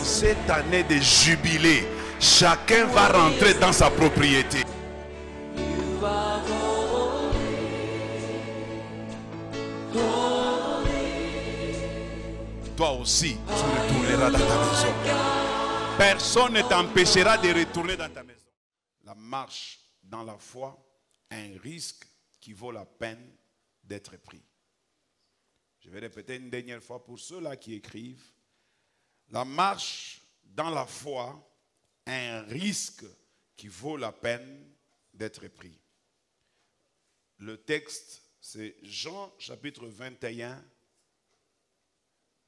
cette année de jubilé, chacun va rentrer dans sa propriété. Toi aussi, tu retourneras dans ta maison. Personne ne t'empêchera de retourner dans ta maison. La marche dans la foi a un risque qui vaut la peine d'être pris. Je vais répéter une dernière fois pour ceux-là qui écrivent. La marche dans la foi a un risque qui vaut la peine d'être pris. Le texte, c'est Jean chapitre 21.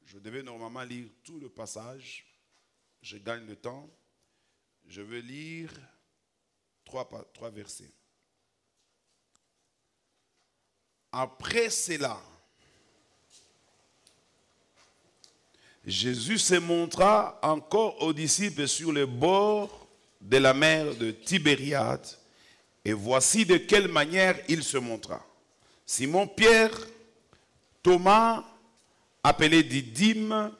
Je devais normalement lire tout le passage. Je gagne le temps. Je vais lire trois versets. Après cela, Jésus se montra encore aux disciples sur le bord de la mer de Tibériade. Et voici de quelle manière il se montra. Simon-Pierre, Thomas, appelé Didyme,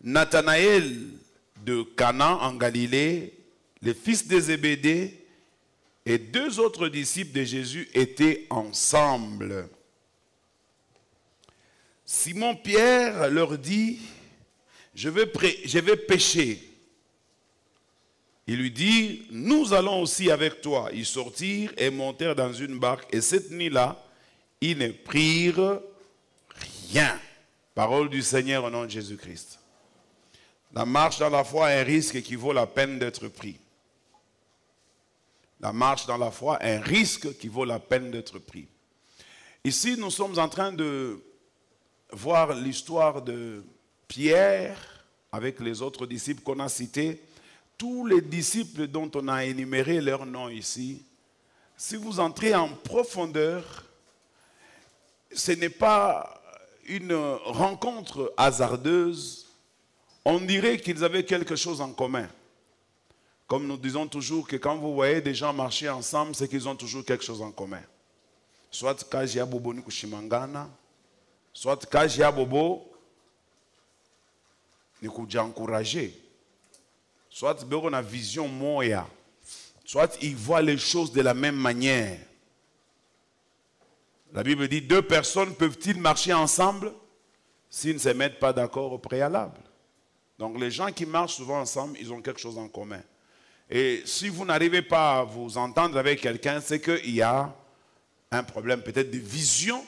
Nathanaël de Cana en Galilée, les fils de Zébédée et deux autres disciples de Jésus étaient ensemble. Simon-Pierre leur dit, je vais pêcher. Il lui dit, nous allons aussi avec toi. Ils sortirent et montèrent dans une barque. Et cette nuit-là, ils ne prirent rien. Parole du Seigneur au nom de Jésus-Christ. La marche dans la foi a un risque qui vaut la peine d'être pris. La marche dans la foi a un risque qui vaut la peine d'être pris. Ici, nous sommes en train de voir l'histoire de Pierre avec les autres disciples qu'on a cités. Tous les disciples dont on a énuméré leurs noms ici, si vous entrez en profondeur, ce n'est pas une rencontre hasardeuse. On dirait qu'ils avaient quelque chose en commun. Comme nous disons toujours que quand vous voyez des gens marcher ensemble, c'est qu'ils ont toujours quelque chose en commun. Soit Kajia Bobo Nikushimangana, soit Kajia Bobo Nikuja encouragé. Soit on a vision moya. Soit ils voient les choses de la même manière. La Bible dit, deux personnes peuvent-ils marcher ensemble s'ils ne se mettent pas d'accord au préalable? Donc les gens qui marchent souvent ensemble, ils ont quelque chose en commun. Et si vous n'arrivez pas à vous entendre avec quelqu'un, c'est qu'il y a un problème peut-être de vision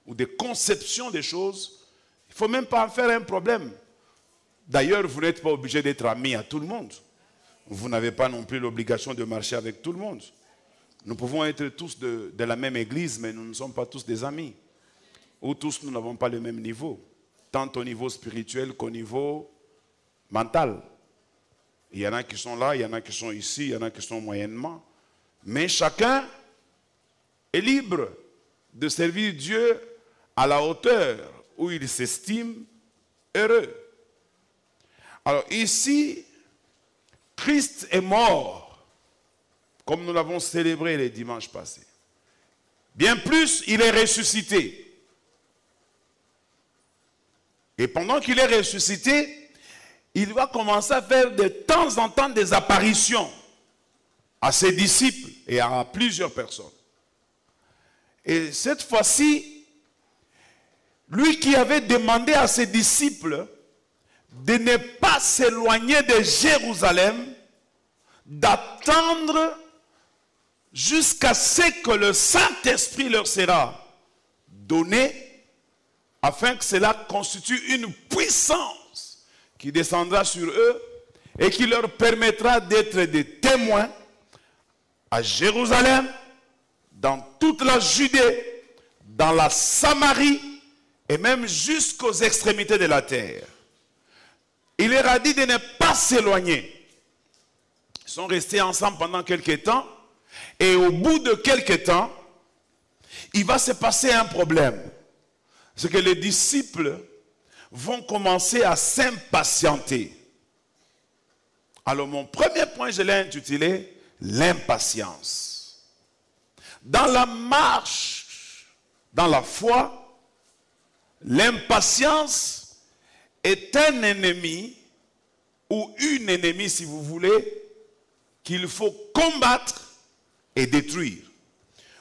ou de conception des choses. Il ne faut même pas en faire un problème. D'ailleurs, vous n'êtes pas obligé d'être ami à tout le monde. Vous n'avez pas non plus l'obligation de marcher avec tout le monde. Nous pouvons être tous de la même église, mais nous ne sommes pas tous des amis. Ou tous, nous n'avons pas le même niveau. Tant au niveau spirituel qu'au niveau mental. Il y en a qui sont là, il y en a qui sont ici, il y en a qui sont moyennement. Mais chacun est libre de servir Dieu à la hauteur où il s'estime heureux. Alors ici, Christ est mort, comme nous l'avons célébré les dimanches passés. Bien plus, il est ressuscité. Et pendant qu'il est ressuscité, il va commencer à faire de temps en temps des apparitions à ses disciples et à plusieurs personnes. Et cette fois-ci, lui qui avait demandé à ses disciples de ne pas s'éloigner de Jérusalem, d'attendre jusqu'à ce que le Saint-Esprit leur sera donné, afin que cela constitue une puissance qui descendra sur eux et qui leur permettra d'être des témoins à Jérusalem, dans toute la Judée, dans la Samarie et même jusqu'aux extrémités de la terre. Il leur a dit de ne pas s'éloigner. Ils sont restés ensemble pendant quelques temps. Et au bout de quelques temps, il va se passer un problème. C'est que les disciples vont commencer à s'impatienter. Alors mon premier point, je l'ai intitulé l'impatience. Dans la marche, dans la foi, l'impatience est un ennemi ou une ennemie, si vous voulez, qu'il faut combattre et détruire.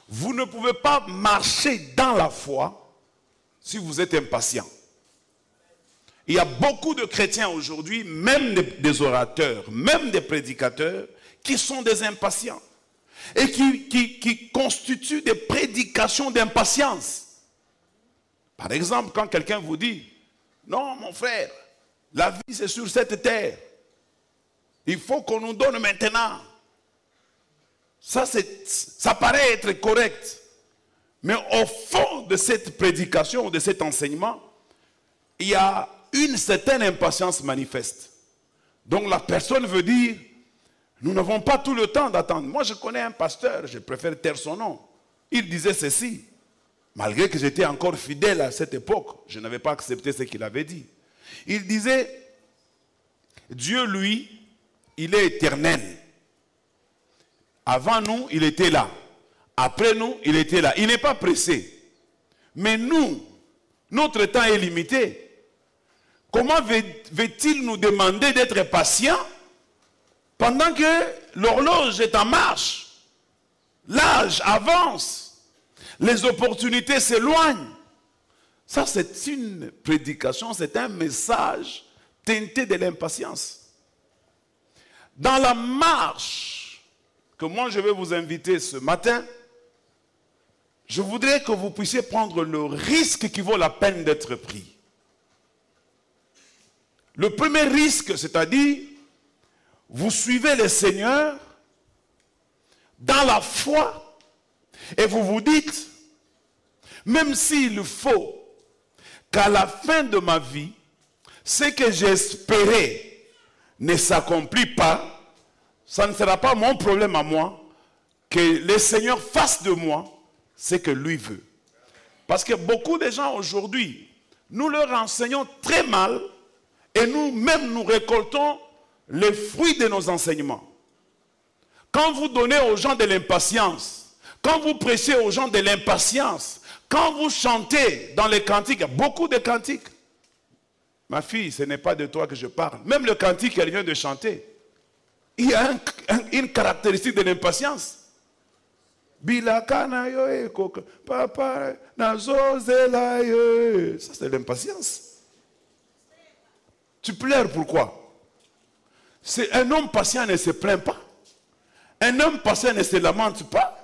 Vous ne pouvez pas marcher dans la foi si vous êtes impatient. Il y a beaucoup de chrétiens aujourd'hui, même des orateurs, même des prédicateurs, qui sont des impatients et qui constituent des prédications d'impatience. Par exemple, quand quelqu'un vous dit, non mon frère, la vie c'est sur cette terre, il faut qu'on nous donne maintenant. Ça paraît être correct, mais au fond de cette prédication, de cet enseignement, il y a une certaine impatience manifeste. Donc la personne veut dire, nous n'avons pas tout le temps d'attendre. Moi je connais un pasteur, je préfère taire son nom. Il disait ceci, malgré que j'étais encore fidèle à cette époque, je n'avais pas accepté ce qu'il avait dit. Il disait, Dieu lui, il est éternel. Avant nous, il était là. Après nous, il était là. Il n'est pas pressé. Mais nous, notre temps est limité. Comment veut-il nous demander d'être patients pendant que l'horloge est en marche? L'âge avance. Les opportunités s'éloignent. Ça, c'est une prédication, c'est un message teinté de l'impatience. Dans la marche que moi je vais vous inviter ce matin, je voudrais que vous puissiez prendre le risque qui vaut la peine d'être pris. Le premier risque, c'est-à-dire, vous suivez le Seigneur dans la foi et vous vous dites, même s'il faut qu'à la fin de ma vie, ce que j'espérais ne s'accomplit pas, ça ne sera pas mon problème à moi, que le Seigneur fasse de moi ce que lui veut. Parce que beaucoup de gens aujourd'hui, nous leur enseignons très mal et nous-mêmes nous récoltons les fruits de nos enseignements. Quand vous donnez aux gens de l'impatience, quand vous prêchez aux gens de l'impatience, quand vous chantez dans les cantiques, il y a beaucoup de cantiques. Ma fille, ce n'est pas de toi que je parle. Même le cantique qu'elle vient de chanter, il y a une caractéristique de l'impatience. Ça c'est l'impatience. Tu pleures pourquoi? Un homme patient ne se plaint pas. Un homme patient ne se lamente pas.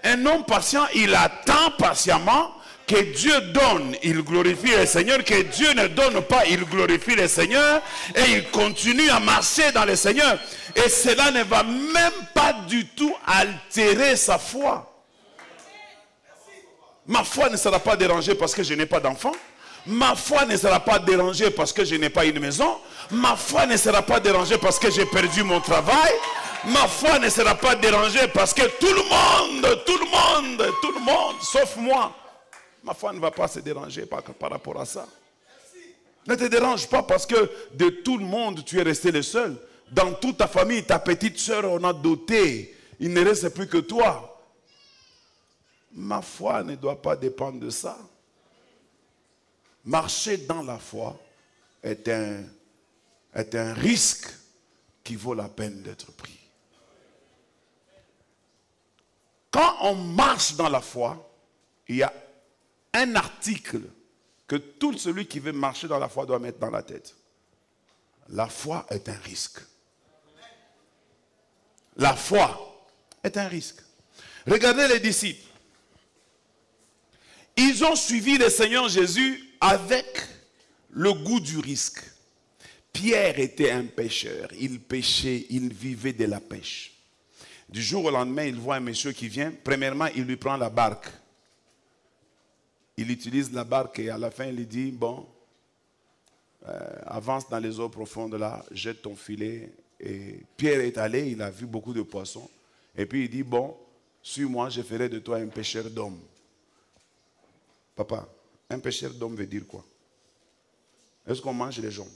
Un homme patient, il attend patiemment que Dieu donne, il glorifie le Seigneur. Que Dieu ne donne pas, il glorifie le Seigneur. Et il continue à marcher dans le Seigneur. Et cela ne va même pas du tout altérer sa foi. Ma foi ne sera pas dérangée parce que je n'ai pas d'enfant. Ma foi ne sera pas dérangée parce que je n'ai pas une maison. Ma foi ne sera pas dérangée parce que j'ai perdu mon travail. Ma foi ne sera pas dérangée parce que tout le monde, sauf moi. Ma foi ne va pas se déranger par rapport à ça. Ne te dérange pas parce que de tout le monde, tu es resté le seul. Dans toute ta famille, ta petite soeur, on a doté. Il ne reste plus que toi. Ma foi ne doit pas dépendre de ça. Marcher dans la foi est un risque qui vaut la peine d'être pris. Quand on marche dans la foi, il y a un article que tout celui qui veut marcher dans la foi doit mettre dans la tête. La foi est un risque. La foi est un risque. Regardez les disciples. Ils ont suivi le Seigneur Jésus avec le goût du risque. Pierre était un pêcheur. Il pêchait, il vivait de la pêche. Du jour au lendemain, il voit un monsieur qui vient. Premièrement, il lui prend la barque. Il utilise la barque et à la fin, il lui dit, bon, avance dans les eaux profondes là, jette ton filet. Et Pierre est allé, il a vu beaucoup de poissons. Et puis il dit, bon, suis-moi, je ferai de toi un pêcheur d'hommes. Papa, un pêcheur d'hommes veut dire quoi? Est-ce qu'on mange les gens?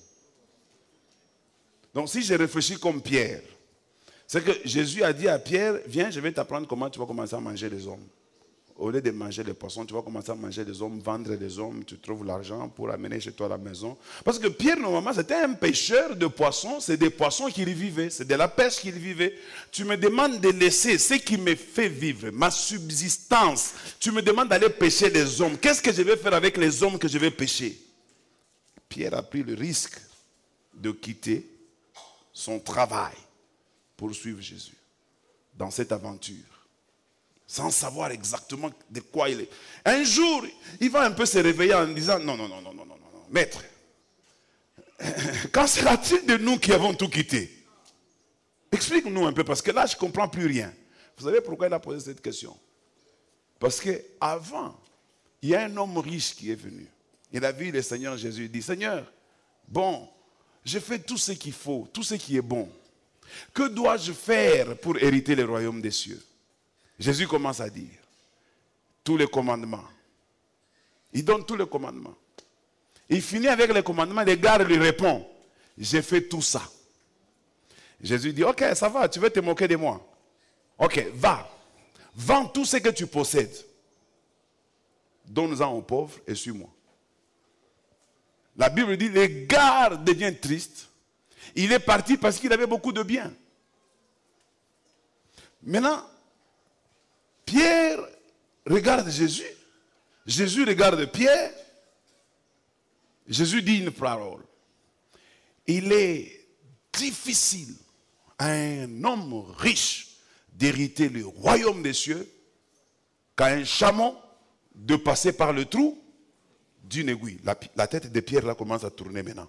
Donc si je réfléchis comme Pierre, c'est que Jésus a dit à Pierre, viens, je vais t'apprendre comment tu vas commencer à manger les hommes. au lieu de manger les poissons, tu vas commencer à manger des hommes, vendre les hommes, tu trouves l'argent pour amener chez toi à la maison. Parce que Pierre, normalement, c'était un pêcheur de poissons, c'est des poissons qu'il vivait, c'est de la pêche qu'il vivait. Tu me demandes de laisser ce qui me fait vivre, ma subsistance. Tu me demandes d'aller pêcher les hommes. Qu'est-ce que je vais faire avec les hommes que je vais pêcher? Pierre a pris le risque de quitter son travail pour suivre Jésus dans cette aventure, sans savoir exactement de quoi il est. Un jour, il va un peu se réveiller en disant, non, maître, quand sera-t-il de nous qui avons tout quitté? Explique-nous un peu, parce que là, je ne comprends plus rien. Vous savez pourquoi il a posé cette question? Parce qu'avant, il y a un homme riche qui est venu. Il a vu le Seigneur Jésus, il dit, Seigneur, bon, j'ai fait tout ce qu'il faut, tout ce qui est bon. Que dois-je faire pour hériter le royaume des cieux? Jésus commence à dire tous les commandements. Il donne tous les commandements. Il finit avec les commandements. Les gars lui répondent, j'ai fait tout ça. Jésus dit, ok, ça va, tu veux te moquer de moi. Ok, va, vends tout ce que tu possèdes. Donne-en aux pauvres et suis-moi. La Bible dit, le gars devient triste. Il est parti parce qu'il avait beaucoup de biens. Maintenant, Pierre regarde Jésus. Jésus regarde Pierre. Jésus dit une parole. Il est difficile à un homme riche d'hériter le royaume des cieux qu'à un chameau de passer par le trou d'une aiguille. La tête de Pierre là commence à tourner maintenant.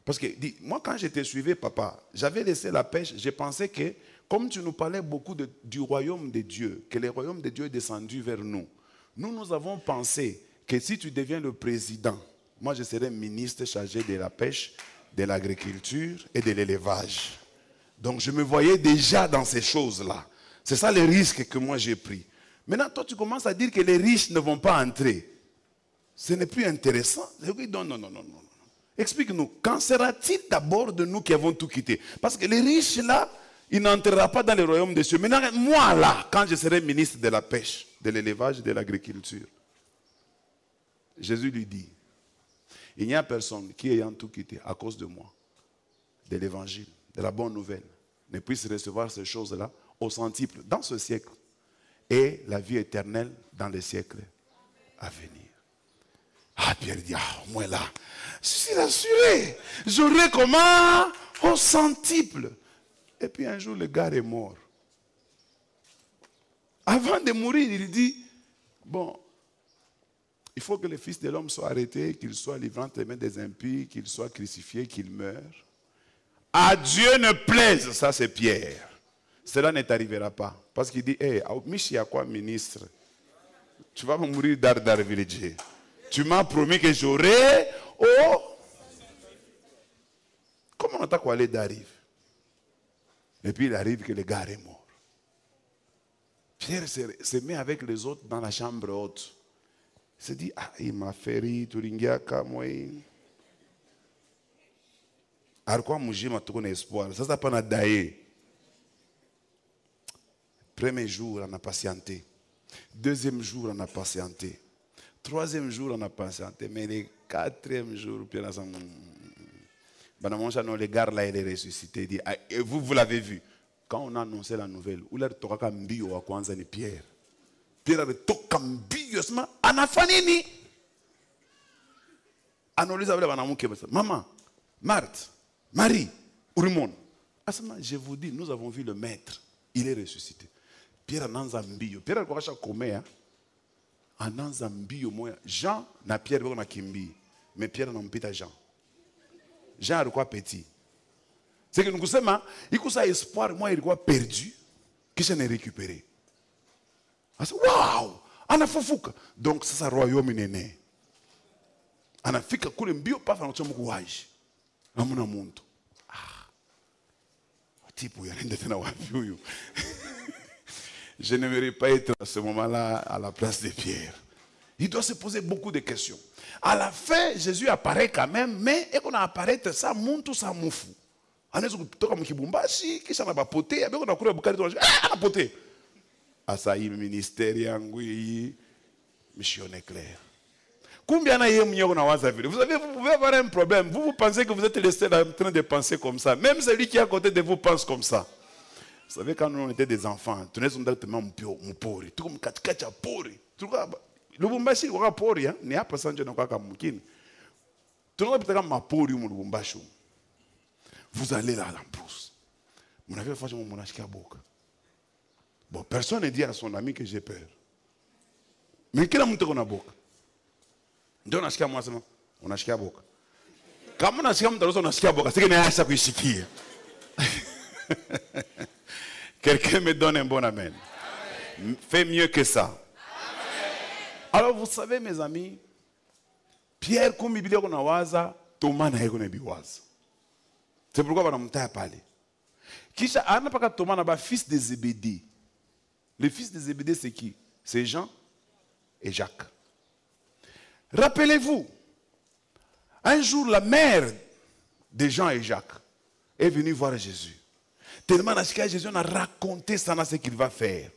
Parce que, moi quand je te suivais, papa, j'avais laissé la pêche, je pensais que, comme tu nous parlais beaucoup du royaume de Dieu, que le royaume de Dieu est descendu vers nous, nous avons pensé que si tu deviens le président, moi je serai ministre chargé de la pêche, de l'agriculture et de l'élevage. Donc je me voyais déjà dans ces choses-là. C'est ça le risque que moi j'ai pris. Maintenant, toi tu commences à dire que les riches ne vont pas entrer. Ce n'est plus intéressant. Non. Explique-nous, quand sera-t-il d'abord de nous qui avons tout quitté? Parce que les riches là, ils n'entreront pas dans le royaume des cieux. Maintenant, moi là, quand je serai ministre de la pêche, de l'élevage et de l'agriculture, Jésus lui dit, il n'y a personne qui ayant tout quitté à cause de moi, de l'évangile, de la bonne nouvelle, ne puisse recevoir ces choses-là au centuple dans ce siècle et la vie éternelle dans les siècles à venir. Ah, Pierre dit, moi là, je suis rassuré. J'aurai comment? Au centuple. Et puis un jour, le gars est mort. Avant de mourir, il dit, bon, il faut que le Fils de l'homme soit arrêté, qu'il soit livré entre les mains des impies, qu'il soit crucifié, qu'il meure. À Dieu ne plaise, ça c'est Pierre. Cela ne t'arrivera pas. Parce qu'il dit, hey, Michi à quoi ministre? Tu vas mourir d'Arvillier. Tu m'as promis que j'aurai comment on t'a quoi aller d'arrive? Et puis il arrive que le gars est mort. Pierre se met avec les autres dans la chambre haute. Il se dit, il m'a fait rire, Turingiaka, moi. Alors quoi, moi, j'ai un espoir. Ça, ça pas d'ailleurs. Premier jour, on a patienté. Deuxième jour, on a patienté. Troisième jour, on a patienté. Mais le quatrième jour, Pierre a dit, le gars là, il est ressuscité. Il dit, et vous l'avez vu. Quand on a annoncé la nouvelle, où il a toka mbio wa kwanza ni Pierre. Pierre a toka mbio sema anafanini. Anauliza wale wanamuke maman, Marthe, Marie, Urimon. Asema, je vous dis, nous avons vu le maître. Il est ressuscité. Pierre ananza mbio. Pierre alikuwa kasha komea. Ananza mbio moya. Jean na Pierre bako na kimbi. Mais Pierre anampita Jean. Jean alikuwa petit. C'est que nous kusema, ikusa espoir moi ilikuwa perdu, kisha ne récupéré. Asa wow, anafufuka. Donc sasa royaume nene. Anafika kule mbio pafa anachomo kuwaji. Hamuna muntu. Type yanaenda tena wapi huyu? Je n'aimerais pas être à ce moment-là à la place de Pierre. Il doit se poser beaucoup de questions. À la fin, Jésus apparaît quand même, mais et qu'on apparaît ça muntu sa mufu. Anaweza kutoka mkibumbashi kisha na bapote, abeko na kula bukari tu. Ah, bapote. Asa hii ministeri yangu hii Mission est claire. Combien vous savez, vous pouvez avoir un problème. Vous pensez que vous êtes resté en train de penser comme ça. Même celui qui est à côté de vous pense comme ça. Vous savez, quand nous on était des enfants, nous étions directement mpori. Tout comme katika pori. Le Lubumbashi est pori, hein. Ni hapa sanje na kwa mukini. Tunapita kama mapori mu Lubumbashi. Vous allez là à l'embrousse. Mon avis, franchement, mon acheté à boca. Bon, personne ne dit à son ami que j'ai peur. Mais quel amour qu'on a boca? Donc on a acheté à moi seulement. On a acheté à boca. Quand on a acheté à moi, on a acheté à boca. C'est que n'est pas ça que je Quelqu'un me donne un bon amen. Amen. Fais mieux que ça. Amen. Alors vous savez mes amis, Pierre comme Bible qu'on a waza, Thomas n'a pas biwaza. C'est pourquoi on a monté à parler. Kisha ana pas Thomas n'a pas fils de Zébédée. Le fils de Zébédée c'est qui? C'est Jean et Jacques. Rappelez-vous, un jour la mère de Jean et Jacques est venue voir Jésus. Tellement que Jésus a raconté ça, ce qu'il va faire.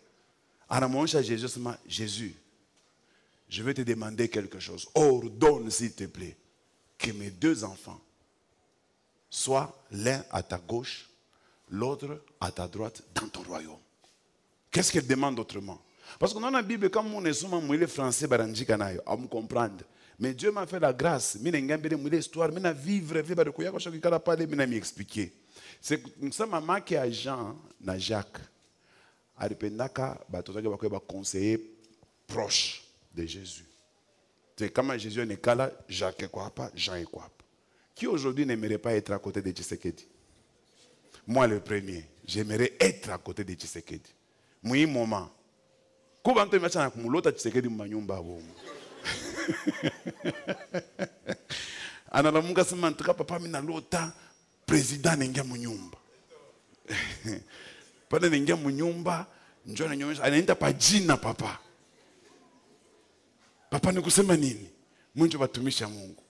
Alors mon cher Jésus, Jésus, je vais te demander quelque chose. Ordonne s'il te plaît que mes deux enfants soient l'un à ta gauche, l'autre à ta droite dans ton royaume. Qu'est-ce qu'elle demande autrement? Parce que dans la Bible, comme on est souvent mouillé français, à me comprendre. Mais Dieu m'a fait la grâce. Je n'ai histoire, je vivre, je m'expliquer. C'est ça maman qui a Jean, na Jacques. Aripendaka, conseiller proche de Jésus. C'est comme Jésus n'est qu'à là, Jacques est quoi pas, Jean est quoi pas. Qui aujourd'hui n'aimerait pas être à côté de Tshisekedi? Moi le premier, j'aimerais être à côté de Tshisekedi. Moi moment. Comment tu m'as dit l'autre Tshisekedi m'anyumba bon. Analamunga sema ntuka papa mina lota président nengia munyumba. Pale nengia munyumba njoo nyonyesha anaenda pa jina papa. Papa ni kusema nini? Mungu watumisha Mungu.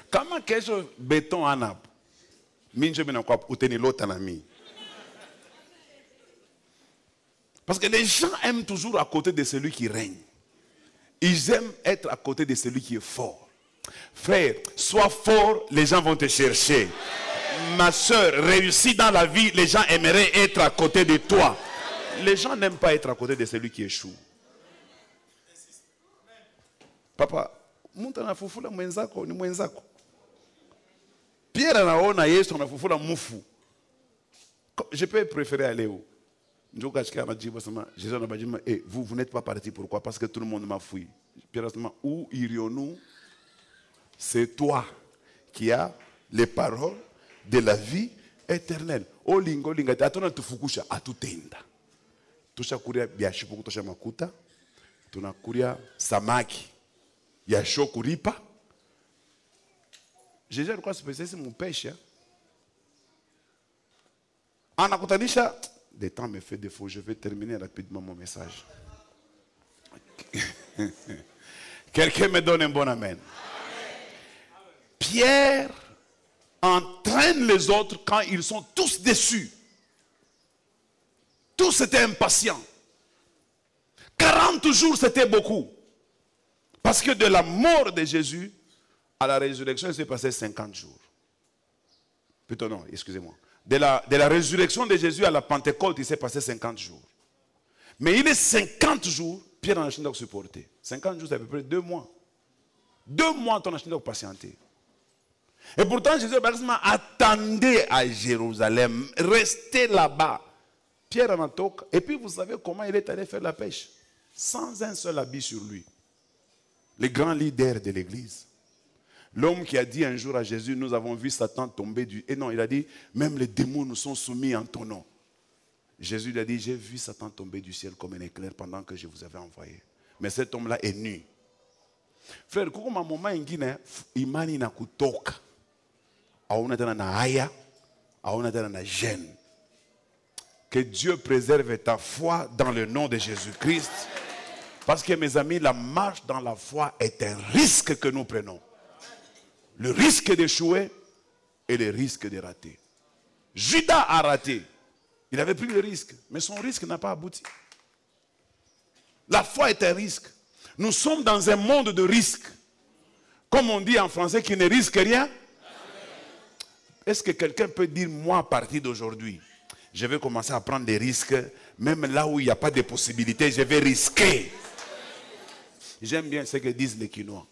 Kama kesho beton anapo. Minjo bina kwa uteni lota na mi. Parce que les gens aiment toujours à côté de celui qui règne. Ils aiment être à côté de celui qui est fort. Frère, sois fort, les gens vont te chercher. Ma soeur, réussis dans la vie, les gens aimeraient être à côté de toi. Les gens n'aiment pas être à côté de celui qui échoue. Papa, muntana fufula mwenzako ni mwenzako. Pierre anaona Yesu anafufula mufu. Je peux préférer aller où? Jésus a dit, vous n'êtes pas parti, pourquoi? Parce que tout le monde m'a fouillé. Pierre a dit, où irions-nous? C'est toi qui as les paroles de la vie éternelle. O lingo linga, atona tufukusha atutenda. Tusha kuria biashipo kutosha makuta, tunakuria samaki ya shokuripa. Jésus alikuwa spécialiste mu pêche. Anakutanisha. Le temps me fait défaut. Je vais terminer rapidement mon message. Quelqu'un me donne un bon amen. Pierre entraîne les autres quand ils sont tous déçus. Tous étaient impatients. 40 jours, c'était beaucoup. Parce que de la mort de Jésus à la résurrection, il s'est passé 50 jours. Plutôt non, excusez-moi. De la résurrection de Jésus à la Pentecôte, il s'est passé 50 jours. Mais il est 50 jours, Pierre en a changé de supporter. 50 jours, c'est à peu près 2 mois. 2 mois, on a changé de patienter. Et pourtant, Jésus attendait à Jérusalem, restait là-bas. Pierre en a toqué. Et puis, vous savez comment il est allé faire la pêche? Sans un seul habit sur lui. Le grand leader de l'église. L'homme qui a dit un jour à Jésus, nous avons vu Satan tomber du... Et non, il a dit, même les démons nous sont soumis en ton nom. Jésus lui a dit, j'ai vu Satan tomber du ciel comme un éclair pendant que je vous avais envoyé. Mais cet homme-là est nu. Frère, comment ma maman ingine, imani na kutoka. Aona tena na haya, aona tena na gêne. Que Dieu préserve ta foi dans le nom de Jésus-Christ. Parce que mes amis, la marche dans la foi est un risque que nous prenons. Le risque d'échouer et le risque de rater. Judas a raté. Il avait pris le risque, mais son risque n'a pas abouti. La foi est un risque. Nous sommes dans un monde de risques. Comme on dit en français, qui ne risque rien. Est-ce que quelqu'un peut dire, moi, à partir d'aujourd'hui, je vais commencer à prendre des risques, même là où il n'y a pas de possibilités, je vais risquer. J'aime bien ce que disent les Quinois.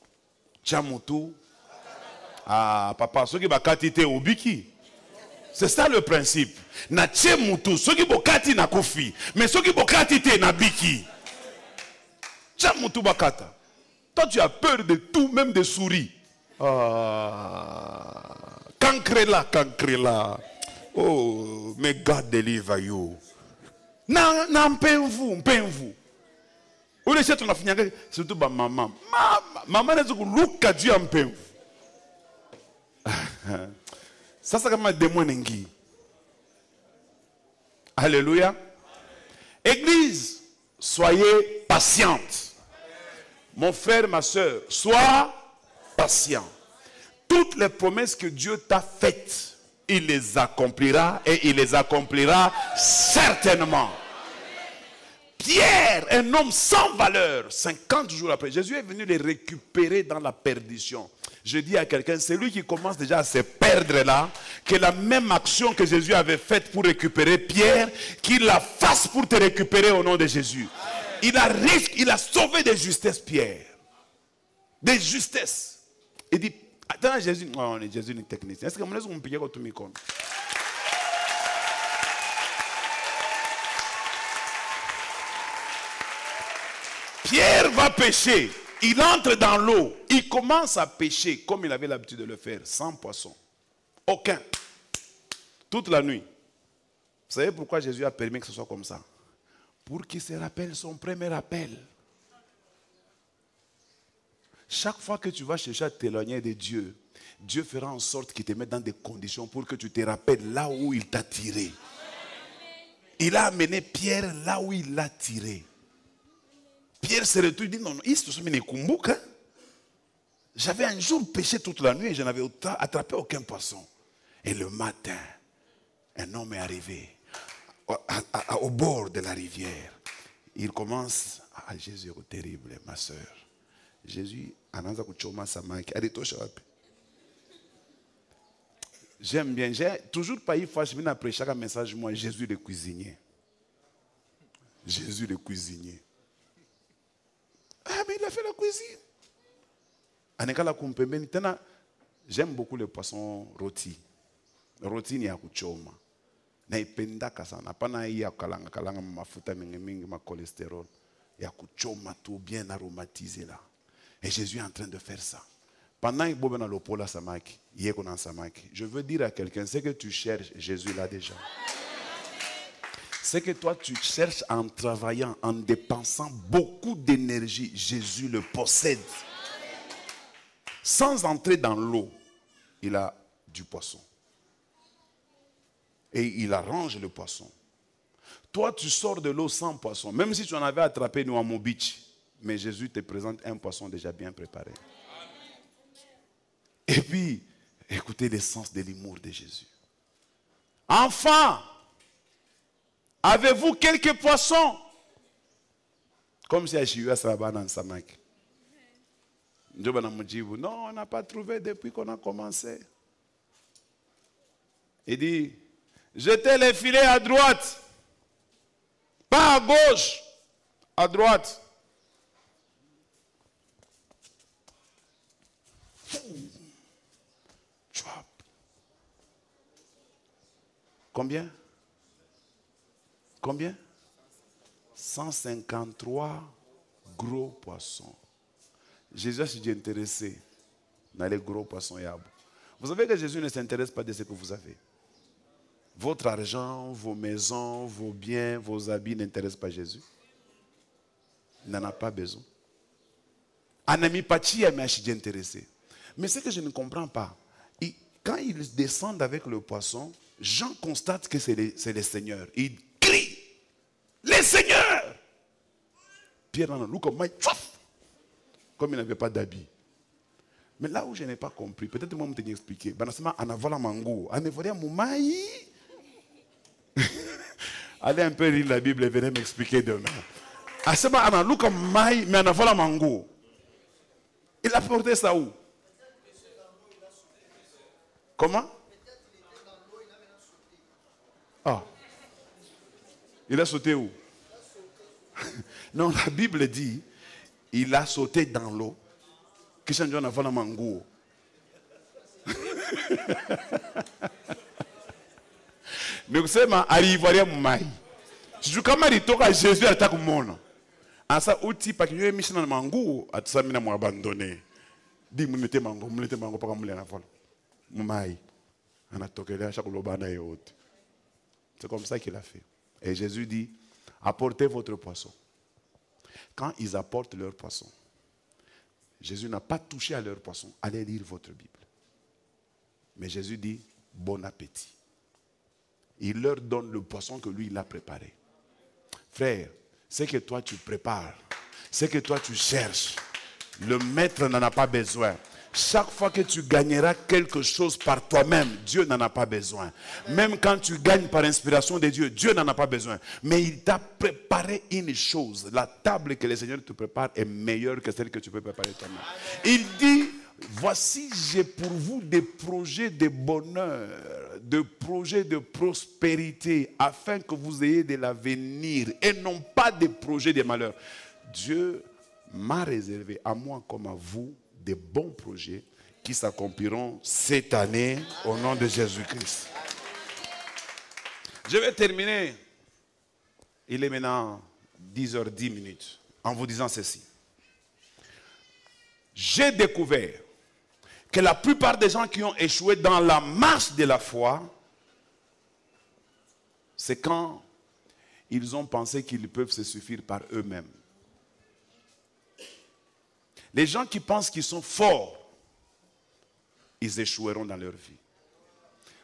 Tchamutu. Ah, papa, ceux qui va katite au biki. C'est ça le principe. Na tchemutu, ceux qui bokati na kofi, mais ceux qui bokati te na biki. Tchamutu bakata. Toi, tu as peur de tout, même des souris. Ah. Kankrela, kankrela. Oh, may God deliver you. Na mpenvu, mpenvu. Ule chetu na finyanga, surtout ba maman. Maman n'est pas luka Dieu mpenvu. Ça, c'est comme un démon n'engi. Alléluia. Église, soyez patiente. Mon frère, ma soeur, sois patient. Toutes les promesses que Dieu t'a faites, il les accomplira et il les accomplira certainement. Pierre, un homme sans valeur, 50 jours après, Jésus est venu les récupérer dans la perdition. Je dis à quelqu'un, c'est lui qui commence déjà à se perdre là, que la même action que Jésus avait faite pour récupérer Pierre, qu'il la fasse pour te récupérer au nom de Jésus. Il a sauvé de justesse Pierre. De justesse. Il dit, attends, Jésus, non, Jésus est technicien. Est-ce que mon on peut tout me compte? Pierre va pêcher. Il entre dans l'eau. Il commence à pêcher comme il avait l'habitude de le faire, sans poisson. Aucun. Toute la nuit. Vous savez pourquoi Jésus a permis que ce soit comme ça? Pour qu'il se rappelle son premier appel. Chaque fois que tu vas chercher à t'éloigner de Dieu, Dieu fera en sorte qu'il te mette dans des conditions pour que tu te rappelles là où il t'a tiré. Il a amené Pierre là où il l'a tiré. Pierre se retourne et dit, non, j'avais un jour pêché toute la nuit et je n'avais attrapé aucun poisson. Et le matin, un homme est arrivé au bord de la rivière. Il commence, ah Jésus est terrible, ma soeur. Jésus, j'aime bien, j'ai toujours pas eu fois, je viens après chaque message, moi, Jésus le cuisinier. Jésus le cuisinier. Ah, mais il a fait la cuisine. J'aime beaucoup les poissons rôtis. Rôti ni ya kuchoma. Naipendaka sana. Pana hii ya kalanga mafuta mingi ma cholestérol. Ya kuchoma tout bien aromatisé là. Et Jésus est en train de faire ça. Pendant qu'il bobe na lopola samaki, yeko na samaki. Je veux dire à quelqu'un, c'est que tu cherches Jésus là déjà. C'est que toi tu cherches en travaillant, en dépensant beaucoup d'énergie. Jésus le possède. Sans entrer dans l'eau, il a du poisson. Et il arrange le poisson. Toi, tu sors de l'eau sans poisson. Même si tu en avais attrapé nous à Mo Beach. Mais Jésus te présente un poisson déjà bien préparé. Et puis, écoutez l'essence de l'humour de Jésus. Enfants, avez-vous quelques poissons? Comme si Achille ça va dans sa main. Non, on n'a pas trouvé depuis qu'on a commencé. Il dit, jetez les filets à droite. Pas à gauche, à droite. Combien? Combien? 153 gros poissons. Jésus s'est intéressé dans les gros poissons. Vous savez que Jésus ne s'intéresse pas de ce que vous avez. Votre argent, vos maisons, vos biens, vos habits n'intéressent pas Jésus. Il n'en a pas besoin. Anami Pachi m'a intéressé. Mais ce que je ne comprends pas, quand ils descendent avec le poisson, Jean constate que c'est le Seigneur. Il crie, les seigneurs! Pierre en a loup comme il n'avait pas d'habit. Mais là où je n'ai pas compris, peut-être moi je vais t'expliquer. Allez un peu lire la Bible et venez m'expliquer demain. Asema analuka mai mais anavala mango. Il a porté ça où? Comment? Ah. Il a sauté où? Non, la Bible dit il a sauté dans l'eau. Kisha ndio anavala manguo. Mais kusema aliivalia mumai. Sijui kama alitoka Jésus alitaka kumwona. Asa uti pakinyo mishina na manguo atusami mina mwabandone. Di mulete mango paka mule anavala. Mumai. Anatokelea shakulobana yote. C'est comme ça qu'il a fait. Et Jésus dit, apportez votre poisson. Quand ils apportent leur poisson, Jésus n'a pas touché à leur poisson. Allez lire votre Bible. Mais Jésus dit, bon appétit. Il leur donne le poisson que lui, il a préparé. Frère, ce que toi tu prépares, ce que toi tu cherches, le maître n'en a pas besoin. Chaque fois que tu gagneras quelque chose par toi-même, Dieu n'en a pas besoin. Même quand tu gagnes par inspiration de Dieu, Dieu n'en a pas besoin. Mais il t'a préparé une chose. La table que le Seigneur te prépare est meilleure que celle que tu peux préparer toi-même. Il dit, voici j'ai pour vous des projets de bonheur, des projets de prospérité, afin que vous ayez de l'avenir et non pas des projets de malheur. Dieu m'a réservé à moi comme à vous des bons projets qui s'accompliront cette année au nom de Jésus-Christ. Je vais terminer. Il est maintenant 10h10 en vous disant ceci. J'ai découvert que la plupart des gens qui ont échoué dans la marche de la foi, c'est quand ils ont pensé qu'ils peuvent se suffire par eux-mêmes. Les gens qui pensent qu'ils sont forts, ils échoueront dans leur vie.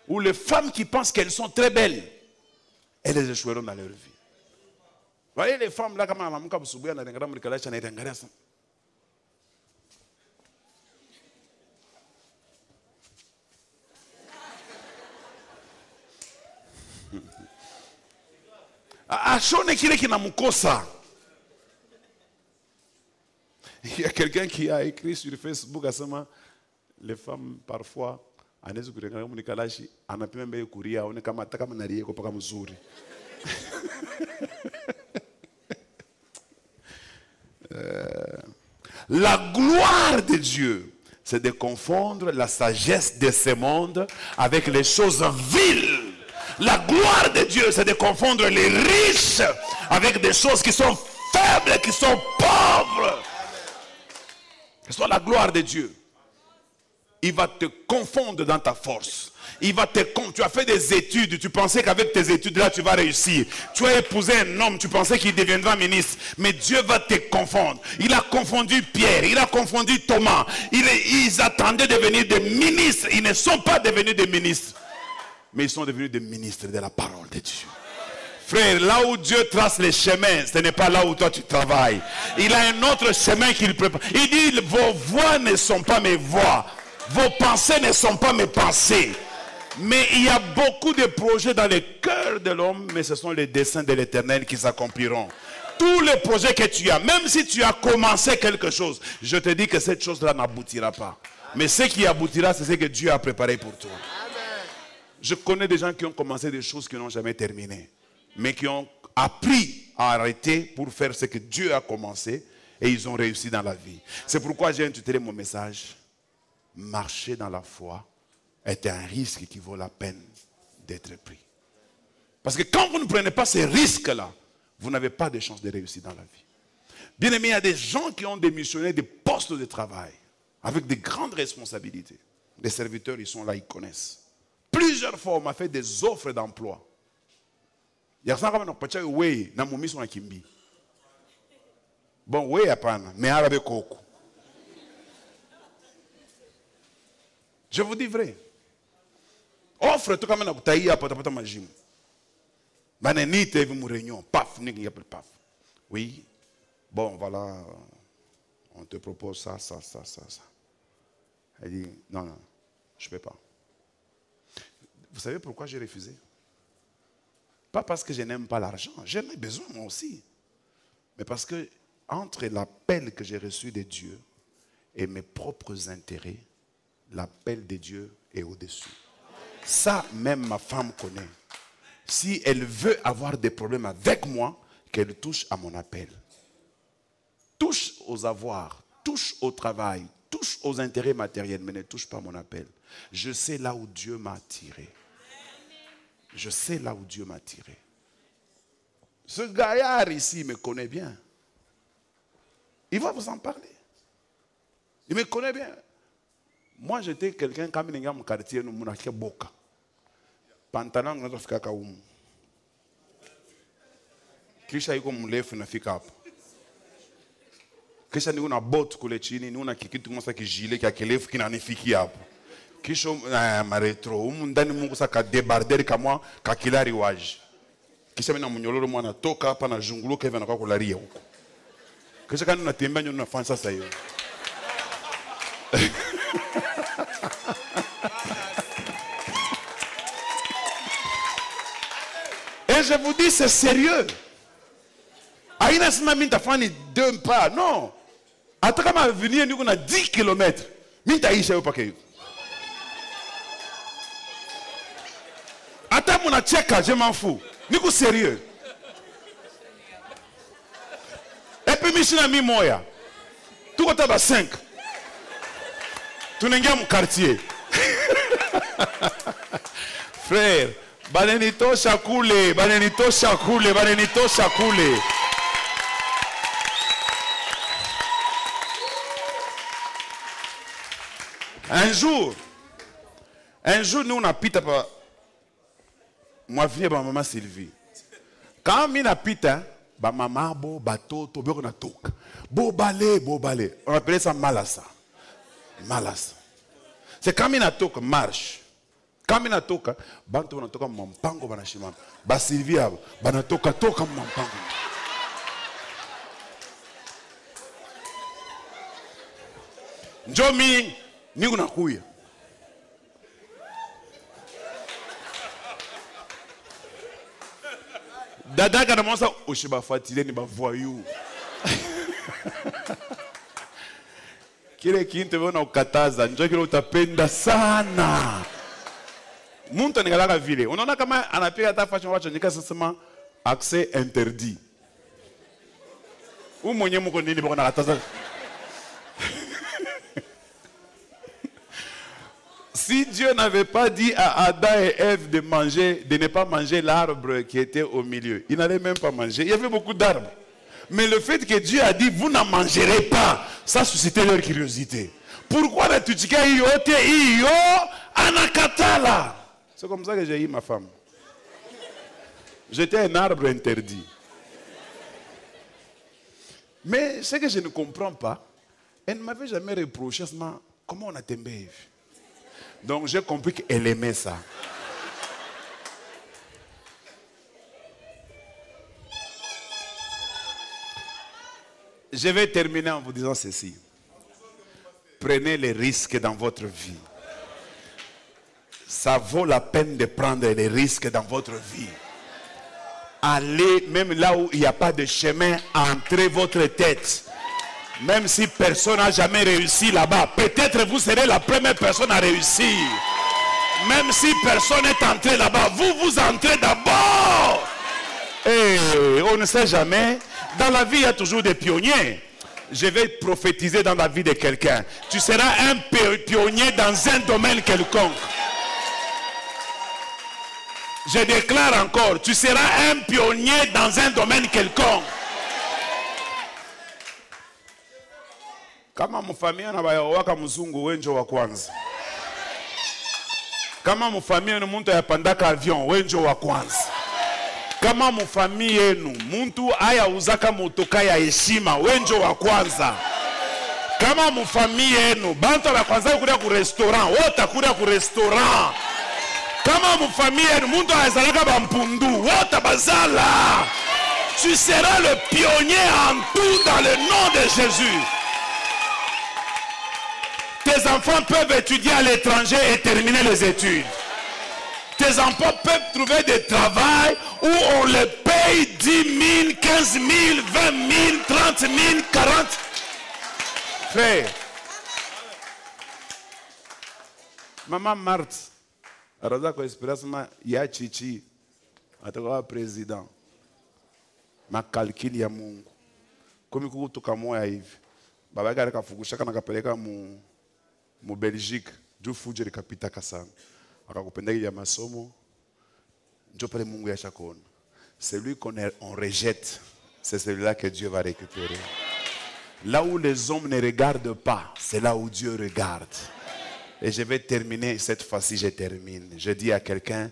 Ou les femmes qui pensent qu'elles sont très belles, elles échoueront dans leur vie. Vous voyez les femmes là, comme il y a quelqu'un qui a écrit sur Facebook à ce moment, les femmes parfois, la gloire de Dieu, c'est de confondre la sagesse de ce monde avec les choses viles. La gloire de Dieu, c'est de confondre les riches avec des choses qui sont faibles, qui sont pauvres. C'est la gloire de Dieu. Il va te confondre dans ta force. Tu as fait des études, tu pensais qu'avec tes études là tu vas réussir. Tu as épousé un homme, tu pensais qu'il deviendra ministre. Mais Dieu va te confondre. Il a confondu Pierre, il a confondu Thomas. Ils attendaient de devenir des ministres. Ils ne sont pas devenus des ministres. Mais ils sont devenus des ministres de la parole de Dieu. Frère, là où Dieu trace les chemins, ce n'est pas là où toi tu travailles. Il a un autre chemin qu'il prépare. Il dit, vos voix ne sont pas mes voix. Vos pensées ne sont pas mes pensées. Mais il y a beaucoup de projets dans le cœur de l'homme, mais ce sont les desseins de l'Éternel qui s'accompliront. Tous les projets que tu as, même si tu as commencé quelque chose, je te dis que cette chose-là n'aboutira pas. Mais ce qui aboutira, c'est ce que Dieu a préparé pour toi. Je connais des gens qui ont commencé des choses qui n'ont jamais terminé, mais qui ont appris à arrêter pour faire ce que Dieu a commencé et ils ont réussi dans la vie. C'est pourquoi j'ai intitulé mon message « Marcher dans la foi est un risque qui vaut la peine d'être pris ». Parce que quand vous ne prenez pas ces risques-là, vous n'avez pas de chance de réussir dans la vie. Bien aimé, il y a des gens qui ont démissionné des postes de travail avec de grandes responsabilités. Les serviteurs, ils sont là, ils connaissent. Plusieurs fois, on m'a fait des offres d'emploi. Il y a ça comme un way, na mumi son akimbi. Bon, way apana, mais arabe koko. Je vous dis vrai. Offre tout comme un taïa à pata majim. Bananite et vous réunion, paf, n'y a pas paf. Oui, bon, voilà, on te propose ça. Elle dit, non, je ne peux pas. Vous savez pourquoi j'ai refusé? Pas parce que je n'aime pas l'argent. J'en ai besoin moi aussi. Mais parce que entre l'appel que j'ai reçu de Dieu et mes propres intérêts, l'appel de Dieu est au-dessus. Ça, même ma femme connaît. Si elle veut avoir des problèmes avec moi, qu'elle touche à mon appel. Touche aux avoirs, touche au travail, touche aux intérêts matériels, mais ne touche pas à mon appel. Je sais là où Dieu m'a tiré. Je sais là où Dieu m'a tiré. Ce gaillard ici me connaît bien. Il va vous en parler. Il me connaît bien. Moi, j'étais quelqu'un comme il y a mon quartier, nous avons fait boka. Pantalon, nous avons fait kakaoum. Kisha yuko mrefu nafika hapo. Kisha ni una bot kule chini, ni una kikitu mosa kijile kia kirefu kinanifikia hapo. Kisha maretro, ndani Mungu saka debarder kama kakilari waji. Kisha mimi na mnyololo mwana toka hapa na junguluka hivi anakuwa kularia huko. Kisha kana unatembea nyo unafanya sasa hiyo. Et je vous dis, c'est sérieux. Aïna sima minta fani 2 pas, non. Ataka ma venir nous na 10 km. Minta isha yopa ke. Ata muna cheka, je m'en fous. Niku sérieux. Et puis mishina mi moya. Tout kota ba 5. Tunengia mu quartier. Frère, banenito shakule, banenito shakule, banenito shakule. Un jour, nous on a pita pa moi vient ba maman Sylvie. Quand mi na pita, ba maman bo bateau to beko na toka. Bo balé. On appelait ça malasa. Malasa. C'est quand mi na toka marche. Quand mi na toka, bantu na toka mampango banashima. Ba Sylvie abo, bana toka mampango. Njomi ni unakuya. Dada kana monsa oshiba fatile ni ba voyou. Kile kintu wewe unakataza, njoo kile utapenda sana. Muntu anikalaka vile. Unaona kama anapiga hata fashion watch nika sema accès interdit. Mwenye mko nini bako nakataza? Si Dieu n'avait pas dit à Adam et Ève de ne pas manger l'arbre qui était au milieu, ils n'allaient même pas manger. Il y avait beaucoup d'arbres. Mais le fait que Dieu a dit, vous n'en mangerez pas, ça suscitait leur curiosité. Pourquoi la tutika yote iyo anakatala? C'est comme ça que j'ai eu ma femme. J'étais un arbre interdit. Mais ce que je ne comprends pas, elle ne m'avait jamais reproché comment on a tombé. Donc j'ai compris qu'elle aimait ça. Je vais terminer en vous disant ceci. Prenez les risques dans votre vie. Ça vaut la peine de prendre les risques dans votre vie. Allez même là où il n'y a pas de chemin, entrez votre tête. Même si personne n'a jamais réussi là-bas, peut-être vous serez la première personne à réussir. Même si personne n'est entré là-bas, vous entrez d'abord. Et on ne sait jamais. Dans la vie, il y a toujours des pionniers. Je vais prophétiser dans la vie de quelqu'un. Tu seras un pionnier dans un domaine quelconque. Je déclare encore, tu seras un pionnier dans un domaine quelconque. Kama mfamia na bayawaka mzungu wenjo wa kwanza. Kama mfamia ni muntu yapandaka avion wenjo wa kwanza. Kama mfamia yenu muntu aya uzaka motoka ya heshima wenjo wa kwanza. Kama mfamia yenu bantu ba kwanza kuria ku restaurant wota kuria ku restaurant. Kama mfamia yenu muntu azalaka ba mpundu wota bazala. Tu seras le pionnier en tout dans le nom de Jésus. Tes enfants peuvent étudier à l'étranger et terminer les études. Tes enfants peuvent trouver des travails où on les paie paye 10 000, 15 000, 20 000, 30 000, 40 000. Frère, Maman Marthe, araza kwa espérance ya chichi, atakuwa président. Ma calcul ya Mungu. Komi kutoka moya hivi. Baba yake akafungusha kana kapeleka mu Belgique, juu fuje likapita kasana. Akakupendea ya masomo. Ndio pale Mungu yashakona. Celui qu'on rejette, c'est celui-là que Dieu va récupérer. Là où les hommes ne regardent pas, c'est là où Dieu regarde. Et je vais terminer, cette fois-ci je termine. Je dis à quelqu'un,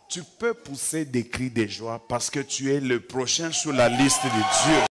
tu peux pousser des cris de joie parce que tu es le prochain sur la liste de Dieu.